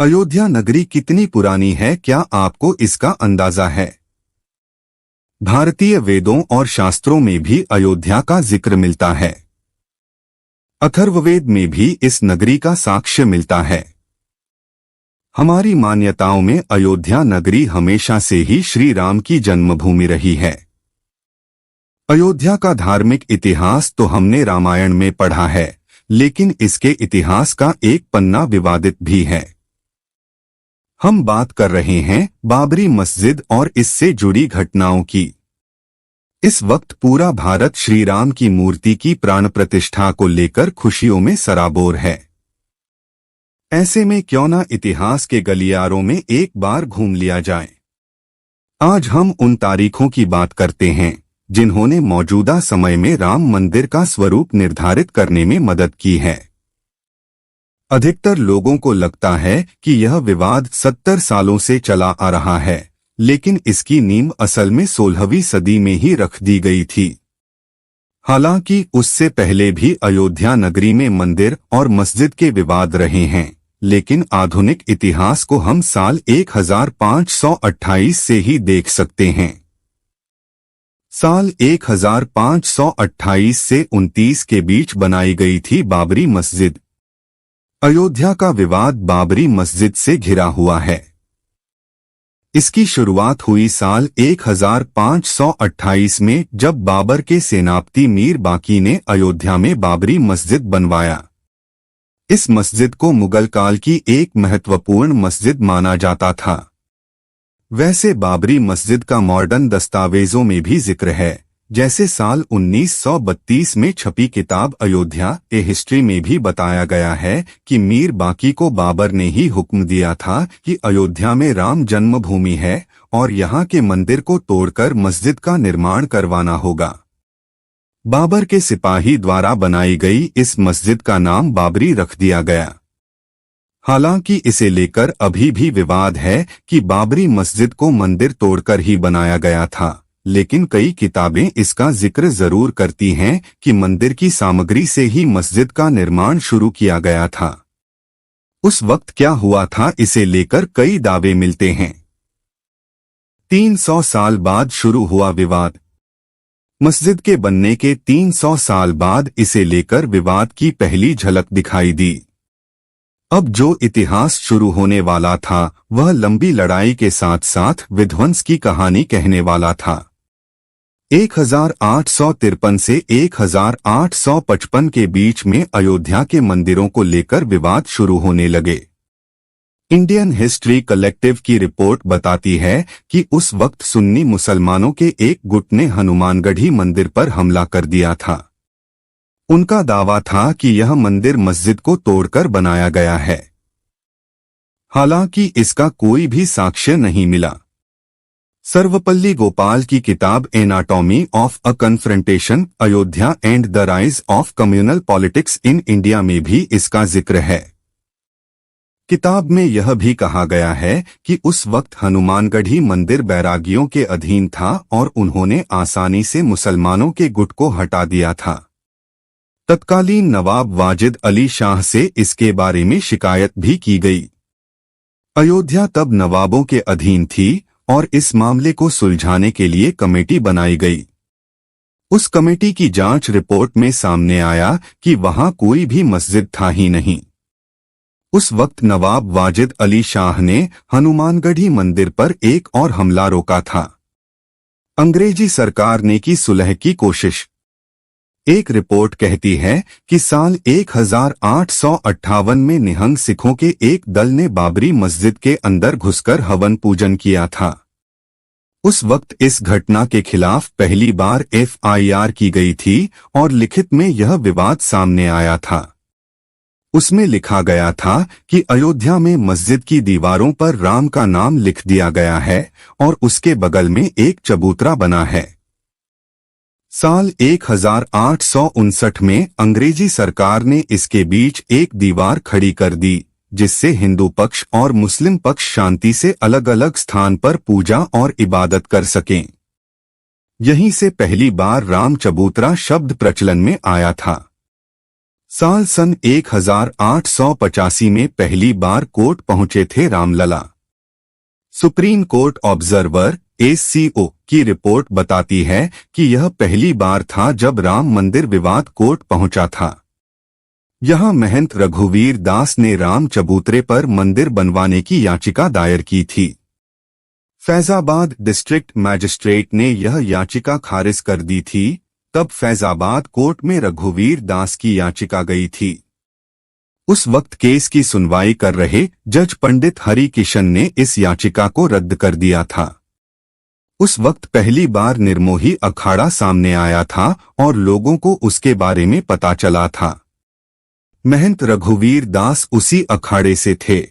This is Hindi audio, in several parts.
अयोध्या नगरी कितनी पुरानी है, क्या आपको इसका अंदाजा है? भारतीय वेदों और शास्त्रों में भी अयोध्या का जिक्र मिलता है। अथर्ववेद में भी इस नगरी का साक्ष्य मिलता है। हमारी मान्यताओं में अयोध्या नगरी हमेशा से ही श्री राम की जन्मभूमि रही है। अयोध्या का धार्मिक इतिहास तो हमने रामायण में पढ़ा है, लेकिन इसके इतिहास का एक पन्ना विवादित भी है। हम बात कर रहे हैं बाबरी मस्जिद और इससे जुड़ी घटनाओं की। इस वक्त पूरा भारत श्री राम की मूर्ति की प्राण प्रतिष्ठा को लेकर खुशियों में सराबोर है। ऐसे में क्यों न इतिहास के गलियारों में एक बार घूम लिया जाए। आज हम उन तारीखों की बात करते हैं जिन्होंने मौजूदा समय में राम मंदिर का स्वरूप निर्धारित करने में मदद की है। अधिकतर लोगों को लगता है कि यह विवाद 70 सालों से चला आ रहा है, लेकिन इसकी नींव असल में 16वीं सदी में ही रख दी गई थी। हालांकि उससे पहले भी अयोध्या नगरी में मंदिर और मस्जिद के विवाद रहे हैं, लेकिन आधुनिक इतिहास को हम साल 1528 से ही देख सकते हैं। साल 1528 से 29 के बीच बनाई गई थी बाबरी मस्जिद। अयोध्या का विवाद बाबरी मस्जिद से घिरा हुआ है। इसकी शुरुआत हुई साल 1528 में, जब बाबर के सेनापति मीर बाकी ने अयोध्या में बाबरी मस्जिद बनवाया। इस मस्जिद को मुगल काल की एक महत्वपूर्ण मस्जिद माना जाता था। वैसे बाबरी मस्जिद का मॉडर्न दस्तावेजों में भी जिक्र है, जैसे साल 1932 में छपी किताब अयोध्या ए हिस्ट्री में भी बताया गया है कि मीर बाकी को बाबर ने ही हुक्म दिया था कि अयोध्या में राम जन्मभूमि है और यहाँ के मंदिर को तोड़कर मस्जिद का निर्माण करवाना होगा। बाबर के सिपाही द्वारा बनाई गई इस मस्जिद का नाम बाबरी रख दिया गया। हालांकि इसे लेकर अभी भी विवाद है कि बाबरी मस्जिद को मंदिर तोड़कर ही बनाया गया था, लेकिन कई किताबें इसका जिक्र जरूर करती हैं कि मंदिर की सामग्री से ही मस्जिद का निर्माण शुरू किया गया था। उस वक्त क्या हुआ था, इसे लेकर कई दावे मिलते हैं। 300 साल बाद शुरू हुआ विवाद। मस्जिद के बनने के 300 साल बाद इसे लेकर विवाद की पहली झलक दिखाई दी। अब जो इतिहास शुरू होने वाला था वह लंबी लड़ाई के साथ साथ विध्वंस की कहानी कहने वाला था। 1853 से 1855 के बीच में अयोध्या के मंदिरों को लेकर विवाद शुरू होने लगे। इंडियन हिस्ट्री कलेक्टिव की रिपोर्ट बताती है कि उस वक्त सुन्नी मुसलमानों के एक गुट ने हनुमानगढ़ी मंदिर पर हमला कर दिया था। उनका दावा था कि यह मंदिर मस्जिद को तोड़कर बनाया गया है। हालांकि इसका कोई भी साक्ष्य नहीं मिला। सर्वपल्ली गोपाल की किताब anatomy of a confrontation, Ayodhya and the rise of communal politics in India में भी इसका जिक्र है। किताब में यह भी कहा गया है कि उस वक्त हनुमानगढ़ी मंदिर बैरागियों के अधीन था और उन्होंने आसानी से मुसलमानों के गुट को हटा दिया था। तत्कालीन नवाब वाजिद अली शाह से इसके बारे में शिकायत भी की गई। अयोध्या तब नवाबों के अधीन थी और इस मामले को सुलझाने के लिए कमेटी बनाई गई। उस कमेटी की जांच रिपोर्ट में सामने आया कि वहां कोई भी मस्जिद था ही नहीं। उस वक्त नवाब वाजिद अली शाह ने हनुमानगढ़ी मंदिर पर एक और हमला रोका था। अंग्रेजी सरकार ने की सुलह की कोशिश। एक रिपोर्ट कहती है कि साल 1858 में निहंग सिखों के एक दल ने बाबरी मस्जिद के अंदर घुसकर हवन पूजन किया था। उस वक्त इस घटना के खिलाफ पहली बार FIR की गई थी और लिखित में यह विवाद सामने आया था। उसमें लिखा गया था कि अयोध्या में मस्जिद की दीवारों पर राम का नाम लिख दिया गया है और उसके बगल में एक चबूतरा बना है। साल 1859 में अंग्रेजी सरकार ने इसके बीच एक दीवार खड़ी कर दी, जिससे हिंदू पक्ष और मुस्लिम पक्ष शांति से अलग अलग स्थान पर पूजा और इबादत कर सकें। यहीं से पहली बार राम चबूतरा शब्द प्रचलन में आया था। साल सन 1885 में पहली बार कोर्ट पहुंचे थे Ramlalla. Supreme court observer (SCO) की रिपोर्ट बताती है कि यह पहली बार था जब राम मंदिर विवाद कोर्ट पहुंचा था। यहां महंत रघुवीर दास ने राम चबूतरे पर मंदिर बनवाने की याचिका दायर की थी। फैजाबाद डिस्ट्रिक्ट मैजिस्ट्रेट ने यह याचिका खारिज कर दी थी। तब फैजाबाद कोर्ट में रघुवीर दास की याचिका गई थी। उस वक्त केस की सुनवाई कर रहे जज पंडित हरि किशन ने इस याचिका को रद्द कर दिया था। उस वक्त पहली बार निर्मोही अखाड़ा सामने आया था और लोगों को उसके बारे में पता चला था। महंत रघुवीर दास उसी अखाड़े से थे।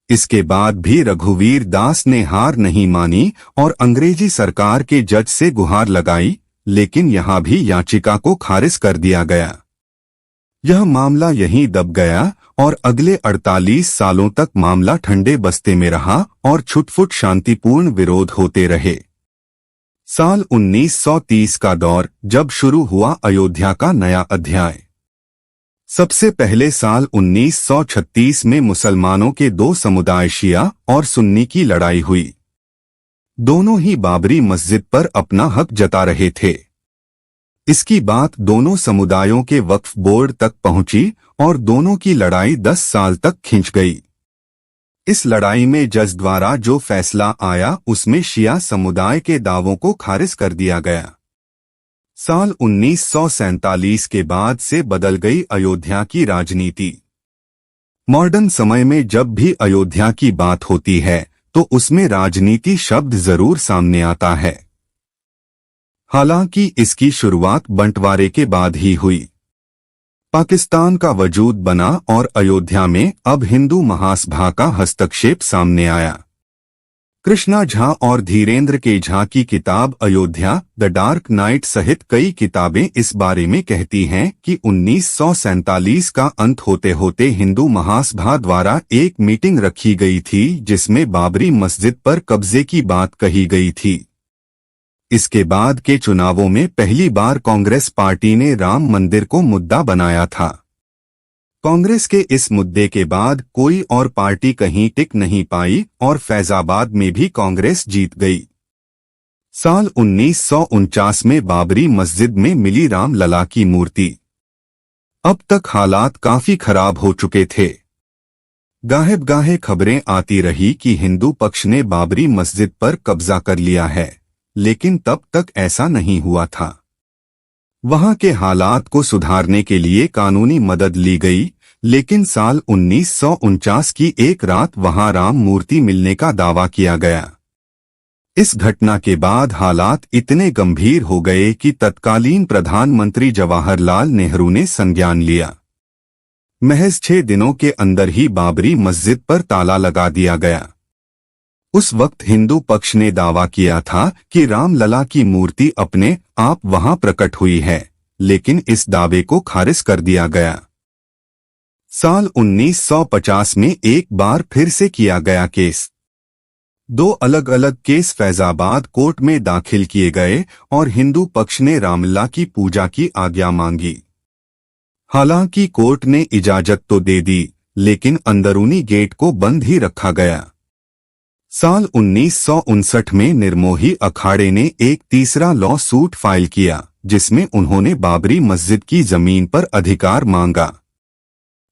इसके बाद भी रघुवीर दास ने हार नहीं मानी और अंग्रेजी सरकार के जज से गुहार लगाई, लेकिन यहां भी याचिका को खारिज कर दिया गया। यह मामला यहीं दब गया और अगले 48 सालों तक मामला ठंडे बस्ते में रहा और छुटपुट शांतिपूर्ण विरोध होते रहे। साल 1930 का दौर जब शुरू हुआ अयोध्या का नया अध्याय। सबसे पहले साल 1936 में मुसलमानों के दो समुदाय शिया और सुन्नी की लड़ाई हुई। दोनों ही बाबरी मस्जिद पर अपना हक जता रहे थे। इसकी बात दोनों समुदायों के वक्फ बोर्ड तक पहुंची और दोनों की लड़ाई 10 साल तक खिंच गई। इस लड़ाई में जज द्वारा जो फैसला आया उसमें शिया समुदाय के दावों को खारिज कर दिया गया। साल 1947 के बाद से बदल गई अयोध्या की राजनीति। मॉडर्न समय में जब भी अयोध्या की बात होती है तो उसमें राजनीति शब्द जरूर सामने आता है। हालांकि इसकी शुरुआत बंटवारे के बाद ही हुई। पाकिस्तान का वजूद बना और अयोध्या में अब हिंदू महासभा का हस्तक्षेप सामने आया। कृष्णा झा और धीरेन्द्र के झा की किताब अयोध्या द डार्क नाइट सहित कई किताबें इस बारे में कहती हैं कि 1947 का अंत होते होते हिंदू महासभा द्वारा एक मीटिंग रखी गई थी जिसमें बाबरी मस्जिद पर कब्जे की बात कही गई थी। इसके बाद के चुनावों में पहली बार कांग्रेस पार्टी ने राम मंदिर को मुद्दा बनाया था। कांग्रेस के इस मुद्दे के बाद कोई और पार्टी कहीं टिक नहीं पाई और फैजाबाद में भी कांग्रेस जीत गई। साल 1949 में बाबरी मस्जिद में मिली राम लला की मूर्ति। अब तक हालात काफी खराब हो चुके थे। गाहे खबरें आती रही कि हिंदू पक्ष ने बाबरी मस्जिद पर कब्जा कर लिया है, लेकिन तब तक ऐसा नहीं हुआ था। वहां के हालात को सुधारने के लिए कानूनी मदद ली गई, लेकिन साल 1949 की एक रात वहां राम मूर्ति मिलने का दावा किया गया। इस घटना के बाद हालात इतने गंभीर हो गए कि तत्कालीन प्रधानमंत्री जवाहरलाल नेहरू ने संज्ञान लिया। महज 6 दिनों के अंदर ही बाबरी मस्जिद पर ताला लगा दिया गया। उस वक्त हिंदू पक्ष ने दावा किया था कि रामलला की मूर्ति अपने आप वहां प्रकट हुई है, लेकिन इस दावे को खारिज कर दिया गया। साल 1950 में एक बार फिर से किया गया केस। 2 अलग अलग केस फैजाबाद कोर्ट में दाखिल किए गए और हिंदू पक्ष ने रामलला की पूजा की आज्ञा मांगी। हालांकि कोर्ट ने इजाजत तो दे दी, लेकिन अंदरूनी गेट को बंद ही रखा गया। साल 1959 में निर्मोही अखाड़े ने एक तीसरा लॉ सूट फाइल किया, जिसमें उन्होंने बाबरी मस्जिद की जमीन पर अधिकार मांगा।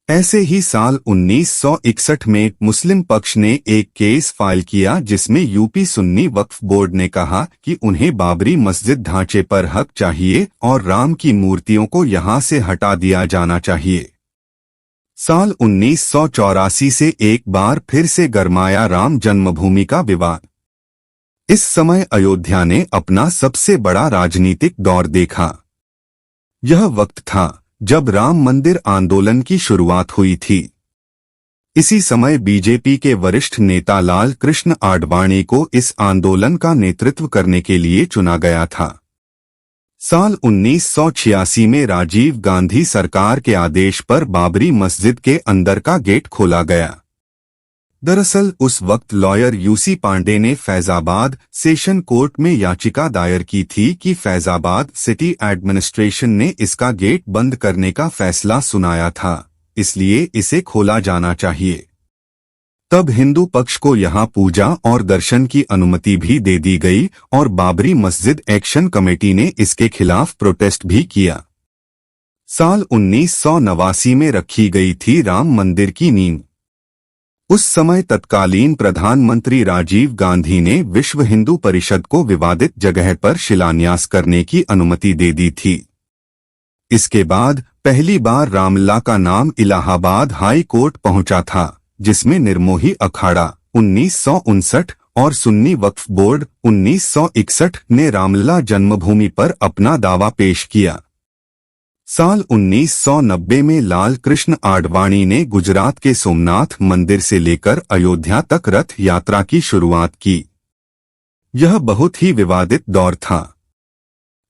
ऐसे ही साल 1961 में मुस्लिम पक्ष ने एक केस फाइल किया जिसमें यूपी सुन्नी वक्फ बोर्ड ने कहा कि उन्हें बाबरी मस्जिद ढांचे पर हक चाहिए और राम की मूर्तियों को यहां से हटा दिया जाना चाहिए। साल 1984 से एक बार फिर से गरमाया राम जन्मभूमि का विवाद। इस समय अयोध्या ने अपना सबसे बड़ा राजनीतिक दौर देखा। यह वक्त था जब राम मंदिर आंदोलन की शुरुआत हुई थी। इसी समय बीजेपी के वरिष्ठ नेता लाल कृष्ण आडवाणी को इस आंदोलन का नेतृत्व करने के लिए चुना गया था। साल 1986 में राजीव गांधी सरकार के आदेश पर बाबरी मस्जिद के अंदर का गेट खोला गया। दरअसल उस वक्त लॉयर यूसी पांडे ने फैजाबाद सेशन कोर्ट में याचिका दायर की थी कि फैजाबाद सिटी एडमिनिस्ट्रेशन ने इसका गेट बंद करने का फैसला सुनाया था, इसलिए इसे खोला जाना चाहिए। तब हिंदू पक्ष को यहां पूजा और दर्शन की अनुमति भी दे दी गई और बाबरी मस्जिद एक्शन कमेटी ने इसके खिलाफ प्रोटेस्ट भी किया। साल 1989 में रखी गई थी राम मंदिर की नींव। उस समय तत्कालीन प्रधानमंत्री राजीव गांधी ने विश्व हिंदू परिषद को विवादित जगह पर शिलान्यास करने की अनुमति दे दी थी। इसके बाद पहली बार रामलला का नाम इलाहाबाद हाई कोर्ट पहुंचा था, जिसमें निर्मोही अखाड़ा 1959 और सुन्नी वक्फ बोर्ड 1961 ने रामलला जन्मभूमि पर अपना दावा पेश किया। साल 1990 में लाल कृष्ण आडवाणी ने गुजरात के सोमनाथ मंदिर से लेकर अयोध्या तक रथ यात्रा की शुरुआत की। यह बहुत ही विवादित दौर था।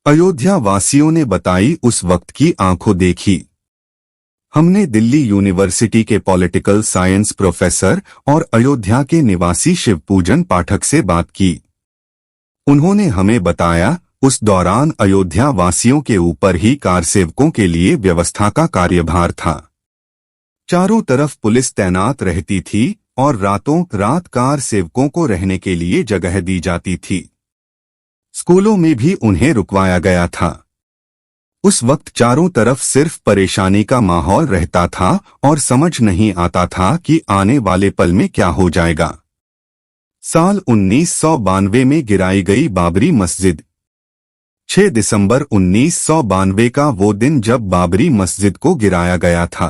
अयोध्या वासियों ने बताई उस वक्त की आंखों देखी। हमने दिल्ली यूनिवर्सिटी के पॉलिटिकल साइंस प्रोफेसर और अयोध्या के निवासी शिवपूजन पाठक से बात की। उन्होंने हमें बताया उस दौरान अयोध्या वासियों के ऊपर ही कारसेवकों के लिए व्यवस्था का कार्यभार था। चारों तरफ पुलिस तैनात रहती थी और रातों रात कारसेवकों को रहने के लिए जगह दी जाती थी। स्कूलों में भी उन्हें रुकवाया गया था। उस वक्त चारों तरफ सिर्फ परेशानी का माहौल रहता था और समझ नहीं आता था कि आने वाले पल में क्या हो जाएगा। साल 1992 में गिराई गई बाबरी मस्जिद। 6 दिसंबर 1992 का वो दिन जब बाबरी मस्जिद को गिराया गया था।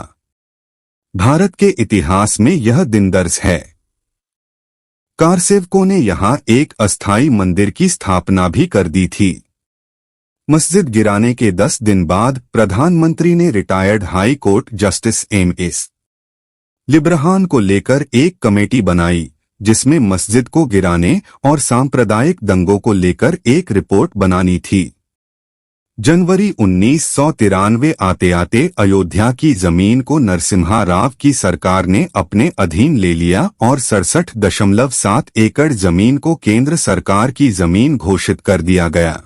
भारत के इतिहास में यह दिन दर्ज है। कारसेवकों ने यहां एक अस्थायी मंदिर की स्थापना भी कर दी थी। मस्जिद गिराने के 10 दिन बाद प्रधानमंत्री ने retired high court justice M S. Liberhan को लेकर एक कमेटी बनाई, जिसमें मस्जिद को गिराने और सांप्रदायिक दंगों को लेकर एक रिपोर्ट बनानी थी। जनवरी 1993 आते आते अयोध्या की जमीन को नरसिम्हा राव की सरकार ने अपने अधीन ले लिया और 67.7 एकड़ जमीन को केंद्र सरकार की जमीन घोषित कर दिया गया।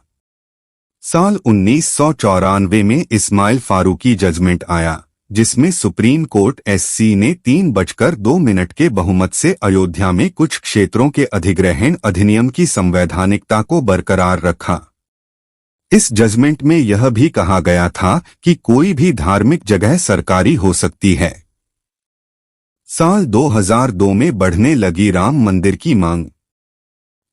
साल 1994 में इस्माइल फारूकी जजमेंट आया, जिसमें सुप्रीम कोर्ट एससी ने 3:02 के बहुमत से अयोध्या में कुछ क्षेत्रों के अधिग्रहण अधिनियम की संवैधानिकता को बरकरार रखा। इस जजमेंट में यह भी कहा गया था कि कोई भी धार्मिक जगह सरकारी हो सकती है। साल 2002 में बढ़ने लगी राम मंदिर की मांग।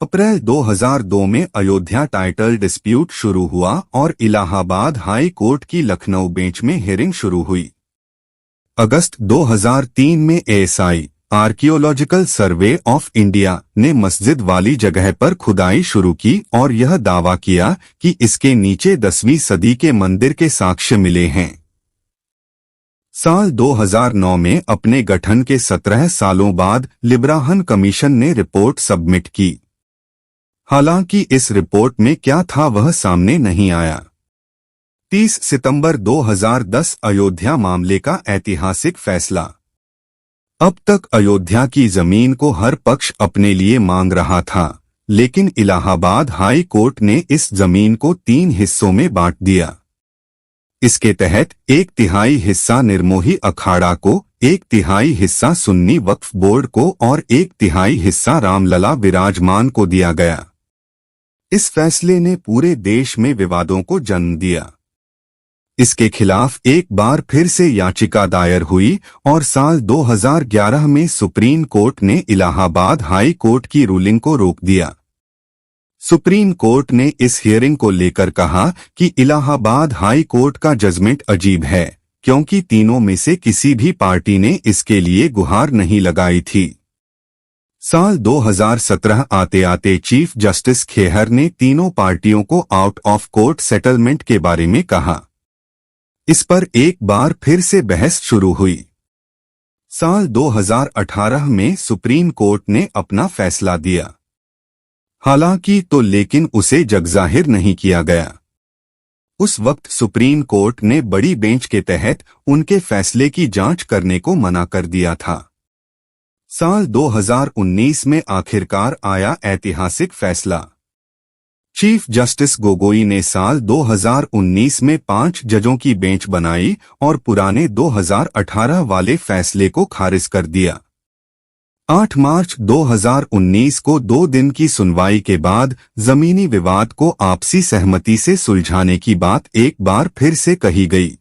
अप्रैल 2002 में अयोध्या टाइटल डिस्प्यूट शुरू हुआ और इलाहाबाद हाई कोर्ट की लखनऊ बेंच में हियरिंग शुरू हुई। अगस्त 2003 में ASI archaeological survey of India ने मस्जिद वाली जगह पर खुदाई शुरू की और यह दावा किया कि इसके नीचे 10वीं सदी के मंदिर के साक्ष्य मिले हैं। साल 2009 में अपने गठन के 17 सालों बाद लिब्राहन कमीशन ने रिपोर्ट सबमिट की। हालांकि इस रिपोर्ट में क्या था वह सामने नहीं आया। 30 सितंबर 2010 अयोध्या मामले का ऐतिहासिक फैसला। अब तक अयोध्या की जमीन को हर पक्ष अपने लिए मांग रहा था, लेकिन इलाहाबाद हाई कोर्ट ने इस जमीन को 3 हिस्सों में बांट दिया। इसके तहत 1/3 हिस्सा निर्मोही अखाड़ा को, 1/3 हिस्सा सुन्नी वक्फ बोर्ड को और 1/3 हिस्सा रामलला विराजमान को दिया गया। इस फैसले ने पूरे देश में विवादों को जन्म दिया। इसके खिलाफ एक बार फिर से याचिका दायर हुई और साल 2011 में सुप्रीम कोर्ट ने इलाहाबाद हाई कोर्ट की रूलिंग को रोक दिया। सुप्रीम कोर्ट ने इस हियरिंग को लेकर कहा कि इलाहाबाद हाई कोर्ट का जजमेंट अजीब है, क्योंकि तीनों में से किसी भी पार्टी ने इसके लिए गुहार नहीं लगाई थी। साल 2017 आते आते चीफ जस्टिस खेहर ने तीनों पार्टियों को आउट ऑफ कोर्ट सेटलमेंट के बारे में कहा। इस पर एक बार फिर से बहस शुरू हुई। साल 2018 में सुप्रीम कोर्ट ने अपना फैसला दिया। हालांकि लेकिन उसे जगजाहिर नहीं किया गया। उस वक्त सुप्रीम कोर्ट ने बड़ी बेंच के तहत उनके फैसले की जांच करने को मना कर दिया था। साल 2019 में आखिरकार आया ऐतिहासिक फैसला। चीफ जस्टिस गोगोई ने साल 2019 में 5 जजों की बेंच बनाई और पुराने 2018 वाले फैसले को खारिज कर दिया। 8 मार्च 2019 को 2 दिन की सुनवाई के बाद जमीनी विवाद को आपसी सहमति से सुलझाने की बात एक बार फिर से कही गई।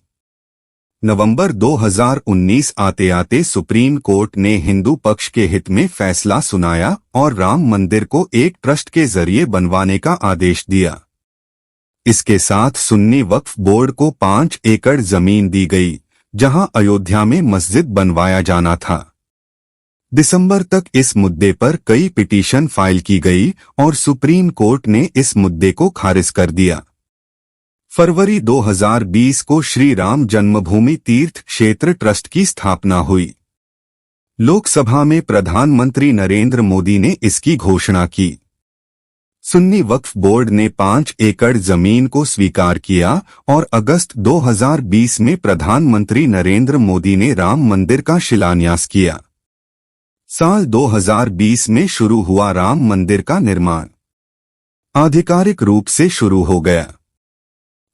नवंबर 2019 आते आते सुप्रीम कोर्ट ने हिंदू पक्ष के हित में फैसला सुनाया और राम मंदिर को एक ट्रस्ट के जरिए बनवाने का आदेश दिया। इसके साथ सुन्नी वक्फ बोर्ड को 5 एकड़ जमीन दी गई, जहां अयोध्या में मस्जिद बनवाया जाना था। दिसंबर तक इस मुद्दे पर कई पिटीशन फाइल की गई और सुप्रीम कोर्ट ने इस मुद्दे को खारिज कर दिया। फरवरी 2020 को श्री राम जन्मभूमि तीर्थ क्षेत्र ट्रस्ट की स्थापना हुई। लोकसभा में प्रधानमंत्री नरेंद्र मोदी ने इसकी घोषणा की। सुन्नी वक्फ बोर्ड ने 5 एकड़ जमीन को स्वीकार किया और अगस्त 2020 में प्रधानमंत्री नरेंद्र मोदी ने राम मंदिर का शिलान्यास किया। साल 2020 में शुरू हुआ राम मंदिर का निर्माण आधिकारिक रूप से शुरू हो गया।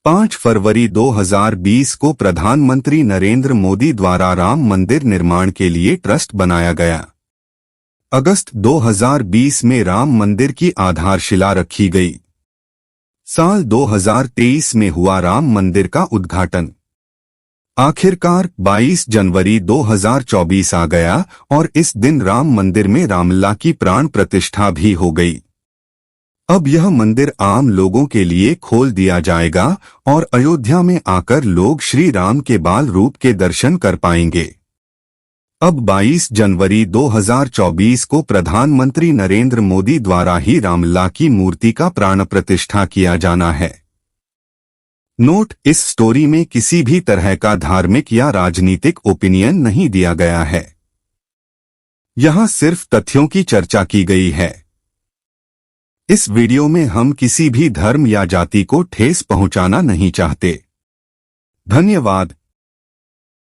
5 फरवरी 2020 को प्रधानमंत्री नरेंद्र मोदी द्वारा राम मंदिर निर्माण के लिए ट्रस्ट बनाया गया। अगस्त 2020 में राम मंदिर की आधारशिला रखी गई। साल 2023 में हुआ राम मंदिर का उद्घाटन। आखिरकार 22 जनवरी 2024 आ गया और इस दिन राम मंदिर में रामलला की प्राण प्रतिष्ठा भी हो गई। अब यह मंदिर आम लोगों के लिए खोल दिया जाएगा और अयोध्या में आकर लोग श्री राम के बाल रूप के दर्शन कर पाएंगे। अब 22 जनवरी 2024 को प्रधानमंत्री नरेंद्र मोदी द्वारा ही रामलला की मूर्ति का प्राण प्रतिष्ठा किया जाना है। नोट: इस स्टोरी में किसी भी तरह का धार्मिक या राजनीतिक ओपिनियन नहीं दिया गया है। यहां सिर्फ तथ्यों की चर्चा की गई है। इस वीडियो में हम किसी भी धर्म या जाति को ठेस पहुंचाना नहीं चाहते। धन्यवाद।